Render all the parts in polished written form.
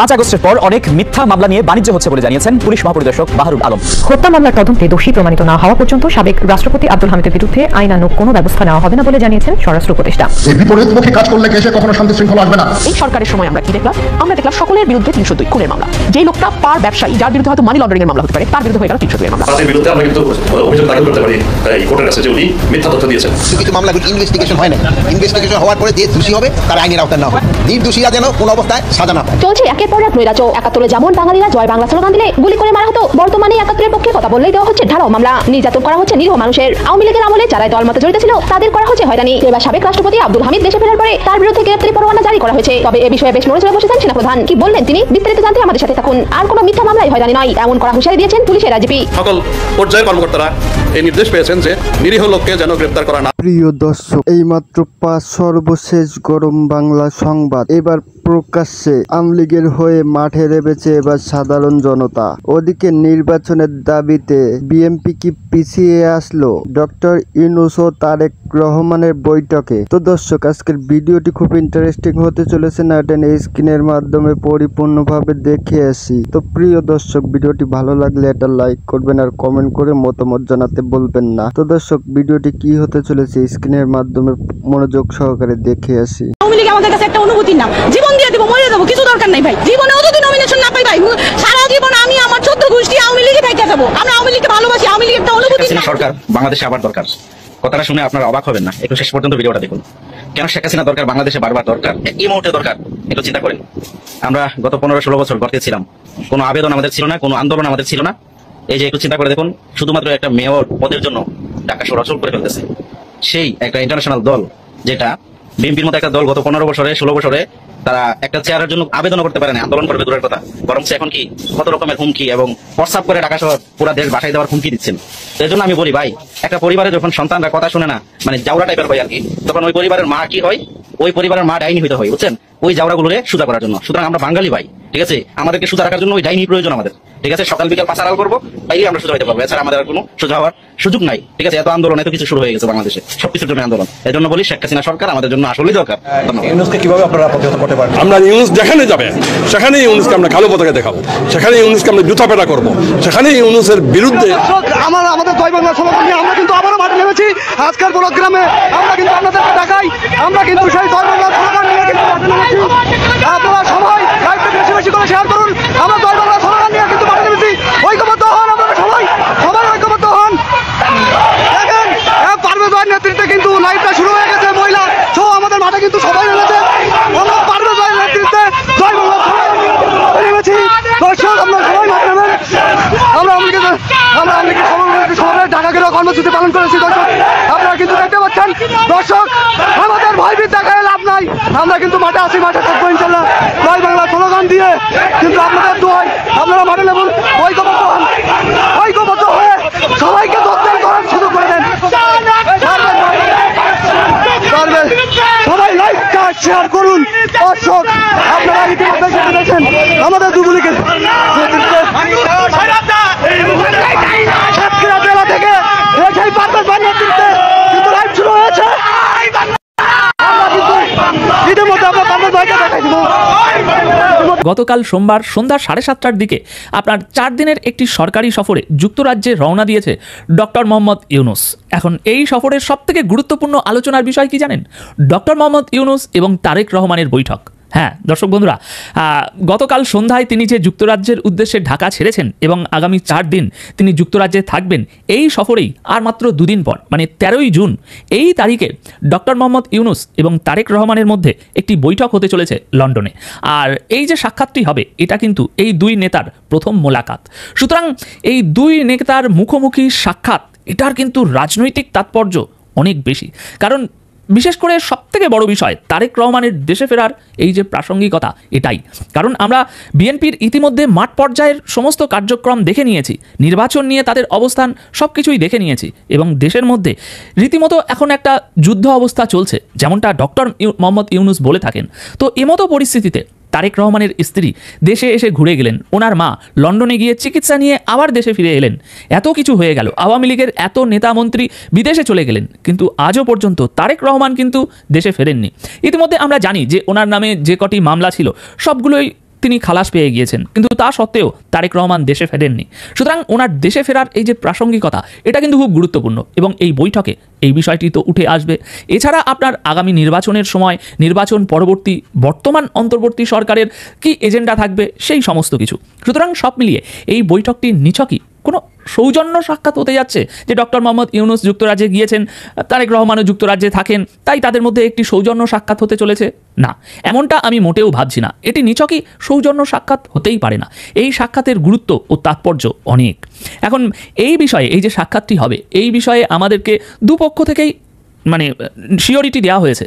5 আগস্টের পর অনেক মিথ্যা মামলা নিয়ে বাণিজ্য হচ্ছে বলে জানিয়েছেন পুলিশ মহাপরিদর্শক বাহারুল আলম। হত্যা মামলার তদন্তে দোষী প্রমাণিত না হওয়া পর্যন্ত সাবেক রাষ্ট্রপতি আব্দুল হামিদের বিরুদ্ধে আইনানুগ কোনো ব্যবস্থা নেওয়া হবে না বলে জানিয়েছেন স্বরাষ্ট্র উপদেষ্টা। এই বিপরীতমুখী কাজ করলে দেশে কখনো শান্তি শৃঙ্খলা আসবে না। এই সরকারের সময় আমরা কি দেখলাম? আমরা দেখলাম সকলের বিরুদ্ধে 302 খুনের মামলা। যে লোকটা পার ব্যবসায়ী, যার বিরুদ্ধে হয়তো মানি লন্ডারিং এর মামলা হতে পারে, তার বিরুদ্ধে হয়ে গেল 302 এর মামলা। তাদের বিরুদ্ধে আমরা কিন্তু অভিযোগ দাখিল করতে পারি এই কোর্টের কাছে যে উনি মিথ্যা তথ্য দিয়েছেন। কিছু মামলাগুলো ইনভেস্টিগেশন হয় না। ইনভেস্টিগেশন হওয়ার পরে যে দোষী হবে তার আইনের আওতায় না হয়, নির্দোষীরা যেন কোনো অবস্থায় সাজা না পায়। চলছে একের পর এক নৈরাজ্য। 71-এ যেমন বাঙালিরা জয় বাংলা স্লোগান দিলে গুলি করে মারা হতো, বর্তমানে 71-এর পক্ষে কথা বললেই দেওয়া হচ্ছে ঢালাও মামলা। নির্যাতন করা হচ্ছে নিরীহ মানুষের। আওয়ামী লীগের আমলে যারা দলমতে জড়িত ছিল তাদের করা হচ্ছে হয়রানি। এবার সাবেক রাষ্ট্রপতি আব্দুল হামিদ দেশে ফেরার পরে তার বিরুদ্ধে গ্রেফতারি পরোয়ানা জারি করা হয়েছে। তবে এ বিষয়ে বেশ নড়েচড়ে বসেছেন সেনাপ্রধান। কি বললেন তিনি? বিস্তারিত জানতে আমাদের সাথে থাকুন। আর কোনো মিথ্যা মামলায় হয়রানি নয়, এমন করা হুঁশিয়ারি দিয়েছেন পুলিশের আইজিপি। সকল পর্যায়ের কর্মকর্তারা এই নির্দেশ পেয়েছেন যে নিরীহ লোককে যেন গ্রেফতার করা না। প্রিয় দর্শক, এইমাত্র সর্বশেষ গরম বাংলা সংবাদ। এবার প্রকাশ্যে আওয়ামী লীগের হয়ে মাঠে নেমেছে এবার সাধারণ জনতা। ওদিকে নির্বাচনের দাবিতে বিএনপি কি পিছিয়ে আসলো ডক্টর ইউনূস ও তারেক রহমানের বৈঠকে? তো দর্শক, আজকের ভিডিওটি খুব ইন্টারেস্টিং হতে চলেছে, না টেনে স্ক্রিনের মাধ্যমে পরিপূর্ণভাবে দেখে আসি। তো প্রিয় দর্শক, ভিডিওটি ভালো লাগলে এটা লাইক করবেন আর কমেন্ট করে মতামত জানাতে বলবেন না। তো দর্শক, ভিডিওটি কি হতে চলেছে স্ক্রিনের মাধ্যমে মনোযোগ সহকারে দেখে আসি। আওয়ামী লীগ আমাদের কাছে একটা অনুভূতি না, জীবন দিয়ে দেবো, মরে যাবো, কিছু দরকার নাই ভাই। জীবনেও যদি নমিনেশন না পাই ভাই, সারা জীবন আমি আমার 14 গোষ্ঠী আওয়ামী লীগে থেকে যাবো। আমরা আওয়ামী লীগকে ভালোবাসি, আওয়ামী লীগের একটা অনুভূতি না। সরকার বাংলাদেশে আবার দরকার, কথাটা শুনে আপনারা অবাক হবেন না। একটু শেষ পর্যন্ত ভিডিওটা দেখুন। কেন শেখ হাসিনা দরকার, বাংলাদেশে বারবার দরকার, এই মুহূর্তে দরকার, একটু চিন্তা করেন। আমরা গত 15-16 বছর গড়তে ছিলাম, কোনো আবেদন আমাদের ছিল না, কোনো আন্দোলন আমাদের ছিল না। এই যে একটু চিন্তা করে দেখুন, শুধুমাত্র একটা মেয়র পদের জন্য টাকা সরাসরি করে ফেলতেছে সেই একটা ইন্টারন্যাশনাল দল, যেটা বিএনপির মতো একটা দল গত 15 বছরে 16 বছরে তারা একটা চেয়ারের জন্য আবেদন করতে পারে না, আন্দোলন করবে দূরের কথা। বরং এখন কি কত রকমের হুমকি এবং হোয়াটসঅ্যাপ করে ঢাকা শহর পুরো দেশ বাসায় দেওয়ার হুমকি দিচ্ছেন। এই জন্য আমি বলি ভাই, একটা পরিবারে যখন সন্তানরা কথা শুনে না, মানে জাউরা টাইপের হয় আর কি, তখন ওই পরিবারের মা কি হয়, ওই পরিবারের মা ডাইনি হইতে হয়, বুঝছেন, ওই জাউরাগুলোরে সোজা করার জন্য। সুতরাং আমরা বাঙালি ভাই, ঠিক আছে, আমাদেরকে সোজা রাখার জন্য ওই ডাইনি প্রয়োজন আমাদের, ঠিক আছে। সকাল বিকাল পাচারাল করবো, তাইলে আমরা সোজা হইতে পারবো, এছাড়া আমাদের আর কোনো সোজা হওয়ার সুযোগ নাই, ঠিক আছে। এত আন্দোলন, এত কিছু শুরু হয়ে গেছে বাংলাদেশে, সবকিছুর জন্য আন্দোলন। এই জন্য বলি, শেখ হাসিনা সরকার আমাদের জন্য আসলেই দরকার। ইউনূসকে কিভাবে আপনারা প্রতিহত করতে পারেন? আমরা ইউনূস যেখানে যাবে সেখানেই ইউনূসকে আমরা কালো পতাকা দেখাবো, সেখানেই ইউনূসকে আমরা জুতা পেটা করবো, সেখানেই ইউনূসের বিরুদ্ধে। আমাদের জয় বাংলা স্লোগান নিয়ে আমরা কিন্তু আবারও মাঠে নেমেছি। আজকের প্রোগ্রামে আমরা কিন্তু আপনাদেরকে দেখাই, আমরা কিন্তু সেই জয় বাংলা স্লোগান নিয়ে কিন্তু মাঠে নেমেছি। আপনারা সবাই লাইভটা বেশি বেশি করে শেয়ার করুন। আমরা জয় বাংলা স্লোগান নিয়ে কিন্তু মাঠে নেমেছি। ঐক্যবদ্ধ হন, আপনারা সবাই সবাই ঐক্যবদ্ধ হন। দেখেন, পারভেজের নেতৃত্বে কিন্তু লাইভটা শুরু হয়ে গেছে। মহিলা সহ আমাদের মাঠে কিন্তু সবাই নেমেছে। আমরা পারভেজের নেতৃত্বে জয় বাংলা স্লোগান নিয়ে নেমেছি। দর্শক, আপনারা সবাই মাঠে নেবেন। আমরা সবাই ঢাকা ঘেরাও কর্মসূচি পালন করেছি। দর্শক, আপনারা কিন্তু দেখতে পাচ্ছেন। দর্শক, আমাদের ভয়ভীত দেখায় লাভ নাই, আমরা কিন্তু মাঠে আসি, মাঠে থাকবো ইনশাল্লাহ। জয় বাংলা স্লোগান দিয়ে কিন্তু আপনাদের দোয়াই আপনারা মাঠে নেবেন। ঐক্যবদ্ধ হন, ঐক্যবদ্ধ হয়ে সবাইকে যোগদান করার সুযোগ করে দেন। সবাই লাইক শেয়ার করুন। দর্শক, আপনারা ইতিমধ্যে দেখেন আমাদের যুবলীগের সাতক্ষীরা জেলা থেকে সেই পারভেজ নেতৃত্বে কিন্তু লাইভ শুরু হয়েছে। ইতিমধ্যে আমরা পারভেজ ভাইকে দেখাই দিব। গতকাল সোমবার সন্ধ্যা 7:30টার দিকে আপনার 4 দিনের একটি সরকারি সফরে যুক্তরাজ্যে রওনা দিয়েছে ডক্টর মোহাম্মদ ইউনূস। এখন এই সফরের সবথেকে গুরুত্বপূর্ণ আলোচনার বিষয় কি জানেন? ডক্টর মোহাম্মদ ইউনূস এবং তারেক রহমানের বৈঠক। হ্যাঁ দর্শক বন্ধুরা, গতকাল সন্ধ্যায় তিনি যে যুক্তরাজ্যের উদ্দেশ্যে ঢাকা ছেড়েছেন এবং আগামী 4 দিন তিনি যুক্তরাজ্যে থাকবেন, এই সফরেই আর মাত্র 2 দিন পর, মানে 13ই জুন এই তারিখে ডক্টর মোহাম্মদ ইউনূস এবং তারেক রহমানের মধ্যে একটি বৈঠক হতে চলেছে লন্ডনে। আর এই যে সাক্ষাৎটি হবে, এটা কিন্তু এই 2 নেতার প্রথম মোলাকাত। সুতরাং এই 2 নেতার মুখোমুখি সাক্ষাৎ, এটার কিন্তু রাজনৈতিক তাৎপর্য অনেক বেশি। কারণ বিশেষ করে সবথেকে বড় বিষয় তারেক রহমানের দেশে ফেরার এই যে প্রাসঙ্গিকতা, এটাই। কারণ আমরা বিএনপির ইতিমধ্যে মাঠ পর্যায়ের সমস্ত কার্যক্রম দেখে নিয়েছি, নির্বাচন নিয়ে তাদের অবস্থান সব কিছুই দেখে নিয়েছি, এবং দেশের মধ্যে রীতিমতো এখন একটা যুদ্ধ অবস্থা চলছে, যেমনটা ডক্টর মোহাম্মদ ইউনূস বলে থাকেন। তো এমতো পরিস্থিতিতে তারেক রহমানের স্ত্রী দেশে এসে ঘুরে গেলেন, ওনার মা লন্ডনে গিয়ে চিকিৎসা নিয়ে আবার দেশে ফিরে এলেন, এত কিছু হয়ে গেল, আওয়ামী লীগের এত নেতা মন্ত্রী বিদেশে চলে গেলেন, কিন্তু আজও পর্যন্ত তারেক রহমান কিন্তু দেশে ফেরেননি। ইতিমধ্যে আমরা জানি যে ওনার নামে যে কটি মামলা ছিল সবগুলোই তিনি খালাস পেয়ে গিয়েছেন, কিন্তু তা সত্ত্বেও তারেক রহমান দেশে ফেরেননি। সুতরাং ওনার দেশে ফেরার এই যে প্রাসঙ্গিকতা, এটা কিন্তু খুব গুরুত্বপূর্ণ এবং এই বৈঠকে এই বিষয়টি তো উঠে আসবে। এছাড়া আপনার আগামী নির্বাচনের সময়, নির্বাচন পরবর্তী বর্তমান অন্তর্বর্তী সরকারের কি এজেন্ডা থাকবে, সেই সমস্ত কিছু। সুতরাং সব মিলিয়ে এই বৈঠকটি নিছকই কোনো সৌজন্য সাক্ষাৎ হতে যাচ্ছে যে ডক্টর মোহাম্মদ ইউনূস যুক্তরাজ্যে গিয়েছেন, তারেক রহমানও যুক্তরাজ্যে থাকেন, তাই তাদের মধ্যে একটি সৌজন্য সাক্ষাৎ হতে চলেছে, না, এমনটা আমি মোটেও ভাবছি না। এটি নিছকই সৌজন্য সাক্ষাৎ হতেই পারে না। এই সাক্ষাতের গুরুত্ব ও তাৎপর্য অনেক। এখন এই বিষয়ে, এই যে সাক্ষাৎটি হবে, এই বিষয়ে আমাদেরকে দুপক্ষ থেকেই মানে শিওরিটি দেওয়া হয়েছে।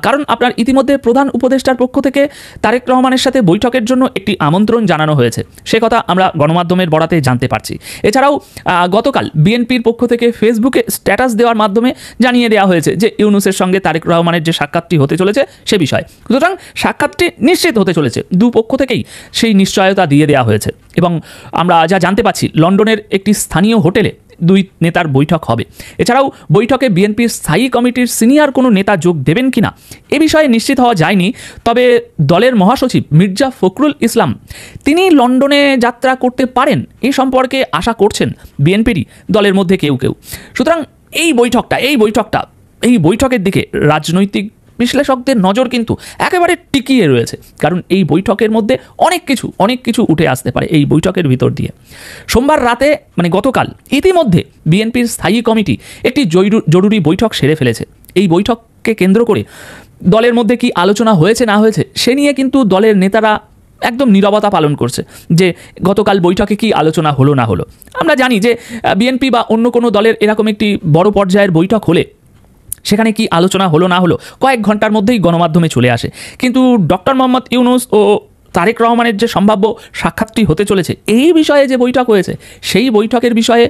কারণ আপনার ইতিমধ্যে প্রধান উপদেষ্টার পক্ষ থেকে তারেক রহমানের সাথে বৈঠকের জন্য একটি আমন্ত্রণ জানানো হয়েছে, সে কথা আমরা গণমাধ্যমের বরাতে জানতে পারছি। এছাড়াও গতকাল বিএনপির পক্ষ থেকে ফেসবুকে স্ট্যাটাস দেওয়ার মাধ্যমে জানিয়ে দেওয়া হয়েছে যে ইউনূসের সঙ্গে তারেক রহমানের যে সাক্ষাৎটি হতে চলেছে সে বিষয়ে। সুতরাং সাক্ষাৎটি নিশ্চিত হতে চলেছে, দুপক্ষ থেকেই সেই নিশ্চয়তা দিয়ে দেওয়া হয়েছে। এবং আমরা যা জানতে পারছি, লন্ডনের একটি স্থানীয় হোটেলে দুই নেতার বৈঠক হবে। এছাড়াও বৈঠকে বিএনপির স্থায়ী কমিটির সিনিয়র কোনো নেতা যোগ দেবেন কিনা এ বিষয়ে নিশ্চিত হওয়া যায়নি। তবে দলের মহাসচিব মির্জা ফখরুল ইসলাম তিনি লন্ডনে যাত্রা করতে পারেন, এই সম্পর্কে আশা করছেন বিএনপিরই দলের মধ্যে কেউ কেউ। সুতরাং এই বৈঠকের দিকে রাজনৈতিক বিশ্লেষকদের নজর কিন্তু একেবারে টিকিয়ে রয়েছে, কারণ এই বৈঠকের মধ্যে অনেক কিছু উঠে আসতে পারে এই বৈঠকের ভিতর দিয়ে। সোমবার রাতে মানে গতকাল ইতিমধ্যে বিএনপির স্থায়ী কমিটি একটি জরুরি বৈঠক সেরে ফেলেছে। এই বৈঠককে কেন্দ্র করে দলের মধ্যে কি আলোচনা হয়েছে না হয়েছে সে নিয়ে কিন্তু দলের নেতারা একদম নীরবতা পালন করছে যে গতকাল বৈঠকে কি আলোচনা হলো না হলো। আমরা জানি যে বিএনপি বা অন্য কোনো দলের এরকম একটি বড় পর্যায়ের বৈঠক হলে সেখানে কি আলোচনা হলো না হলো কয়েক ঘন্টার মধ্যেই গণমাধ্যমে চলে আসে। কিন্তু ডক্টর মোহাম্মদ ইউনূস ও তারেক রহমানের যে সম্ভাব্য সাক্ষাৎটি হতে চলেছে, এই বিষয়ে যে বৈঠক হয়েছে, সেই বৈঠকের বিষয়ে,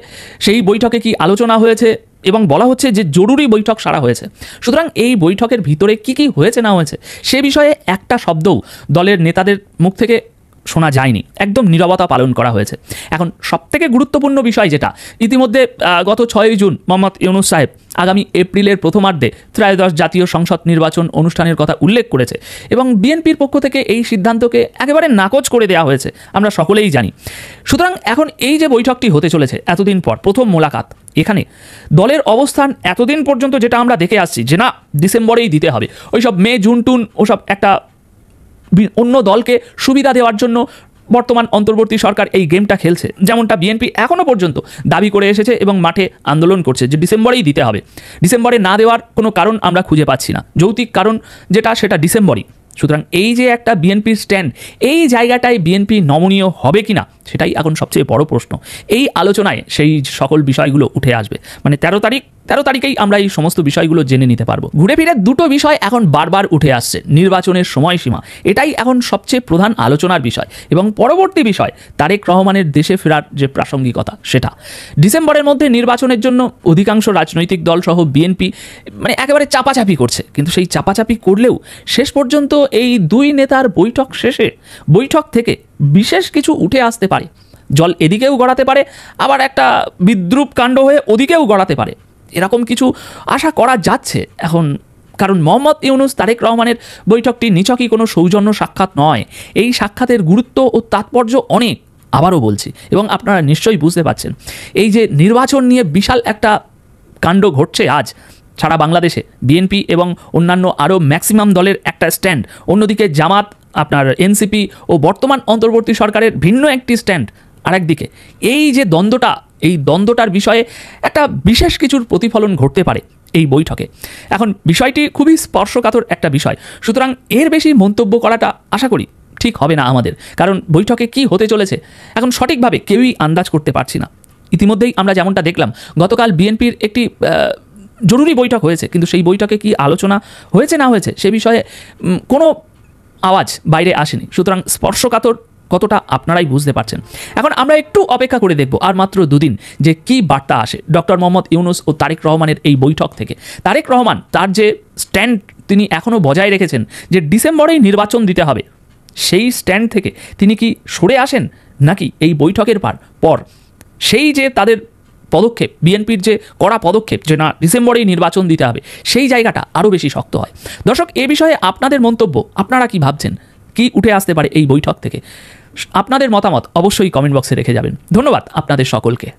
সেই বৈঠকে কি আলোচনা হয়েছে এবং বলা হচ্ছে যে জরুরি বৈঠক সারা হয়েছে। সুতরাং এই বৈঠকের ভিতরে কি হয়েছে না হয়েছে সে বিষয়ে একটা শব্দও দলের নেতাদের মুখ থেকে শোনা যায়নি, একদম নীরবতা পালন করা হয়েছে। এখন সবথেকে গুরুত্বপূর্ণ বিষয় যেটা, ইতিমধ্যে গত 6 জুন মোহাম্মদ ইউনূস সাহেব আগামী এপ্রিলের প্রথমার্ধে ত্রয়োদশ জাতীয় সংসদ নির্বাচন অনুষ্ঠানের কথা উল্লেখ করেছে এবং বিএনপির পক্ষ থেকে এই সিদ্ধান্তকে একেবারে নাকচ করে দেওয়া হয়েছে, আমরা সকলেই জানি। সুতরাং এখন এই যে বৈঠকটি হতে চলেছে এতদিন পর প্রথম মোলাকাত, এখানে দলের অবস্থান এতদিন পর্যন্ত যেটা আমরা দেখে আসছি যে না ডিসেম্বরেই দিতে হবে, ওইসব মে জুন টুন ওসব একটা অন্য দলকে সুবিধা দেওয়ার জন্য বর্তমান অন্তর্বর্তী সরকার এই গেমটা খেলছে, যেমনটা বিএনপি এখনও পর্যন্ত দাবি করে এসেছে এবং মাঠে আন্দোলন করছে যে ডিসেম্বরেই দিতে হবে। ডিসেম্বরে না দেওয়ার কোনো কারণ আমরা খুঁজে পাচ্ছি না, যৌক্তিক কারণ যেটা সেটা ডিসেম্বরই। সুতরাং এই যে একটা বিএনপির স্ট্যান্ড, এই জায়গাটায় বিএনপি নমনীয় হবে কিনা সেটাই এখন সবচেয়ে বড় প্রশ্ন। এই আলোচনায় সেই সকল বিষয়গুলো উঠে আসবে, মানে 13 তারিখেই আমরা এই সমস্ত বিষয়গুলো জেনে নিতে পারবো। ঘুরে ফিরে দুটো বিষয় এখন বারবার উঠে আসছে, নির্বাচনের সময়সীমা, এটাই এখন সবচেয়ে প্রধান আলোচনার বিষয়, এবং পরবর্তী বিষয় তারেক রহমানের দেশে ফেরার যে প্রাসঙ্গিকতা সেটা। ডিসেম্বরের মধ্যে নির্বাচনের জন্য অধিকাংশ রাজনৈতিক দল সহ বিএনপি মানে একেবারে চাপাচাপি করছে, কিন্তু সেই চাপাচাপি করলেও শেষ পর্যন্ত এই দুই নেতার বৈঠক থেকে বিশেষ কিছু উঠে আসতে পারে। জল এদিকেও গড়াতে পারে, আবার একটা বিদ্রূপ কাণ্ড হয়ে ওদিকেও গড়াতে পারে, এরকম কিছু আশা করা যাচ্ছে এখন। কারণ মোহাম্মদ ইউনূস তারেক রহমানের বৈঠকটি নিছকই কোনো সৌজন্য সাক্ষাৎ নয়, এই সাক্ষাতের গুরুত্ব ও তাৎপর্য অনেক, আবারও বলছি, এবং আপনারা নিশ্চয়ই বুঝতে পারছেন। এই যে নির্বাচন নিয়ে বিশাল একটা কাণ্ড ঘটছে আজ সারা বাংলাদেশে, বিএনপি এবং অন্যান্য আরও ম্যাক্সিমাম দলের একটা স্ট্যান্ড, অন্যদিকে জামাত, আপনার এনসিপি ও বর্তমান অন্তর্বর্তী সরকারের ভিন্ন একটি স্ট্যান্ড আরেকদিকে, এই যে দ্বন্দ্বটার বিষয়ে একটা বিশেষ কিছুর প্রতিফলন ঘটতে পারে এই বৈঠকে। এখন বিষয়টি খুবই স্পর্শকাতর একটা বিষয়, সুতরাং এর বেশি মন্তব্য করাটা আশা করি ঠিক হবে না আমাদের, কারণ বৈঠকে কি হতে চলেছে এখন সঠিকভাবে কেউই আন্দাজ করতে পারছি না। ইতিমধ্যেই আমরা যেমনটা দেখলাম, গতকাল বিএনপির একটি জরুরি বৈঠক হয়েছে, কিন্তু সেই বৈঠকে কি আলোচনা হয়েছে না হয়েছে সে বিষয়ে কোনো আওয়াজ বাইরে আসেনি। সুতরাং স্পর্শকাতর কতটা আপনারাই বুঝতে পারছেন। এখন আমরা একটু অপেক্ষা করে দেখব আর মাত্র 2 দিন যে কি বার্তা আসে ডক্টর মোহাম্মদ ইউনূস ও তারেক রহমানের এই বৈঠক থেকে। তারেক রহমান তার যে স্ট্যান্ড তিনি এখনও বজায় রেখেছেন যে ডিসেম্বরেই নির্বাচন দিতে হবে, সেই স্ট্যান্ড থেকে তিনি কি সরে আসেন, নাকি এই বৈঠকের পর সেই যে তাদের পদক্ষেপ, বিএনপির যে কড়া পদক্ষেপ যে না ডিসেম্বরেই নির্বাচন দিতে হবে, সেই জায়গাটা আরও বেশি শক্ত হয়। দর্শক, এ বিষয়ে আপনাদের মন্তব্য, আপনারা কি ভাবছেন কি উঠে আসতে পারে এই বৈঠক থেকে? আপনাদের মতামত অবশ্যই কমেন্ট বক্সে রেখে যাবেন। ধন্যবাদ আপনাদের সকলকে।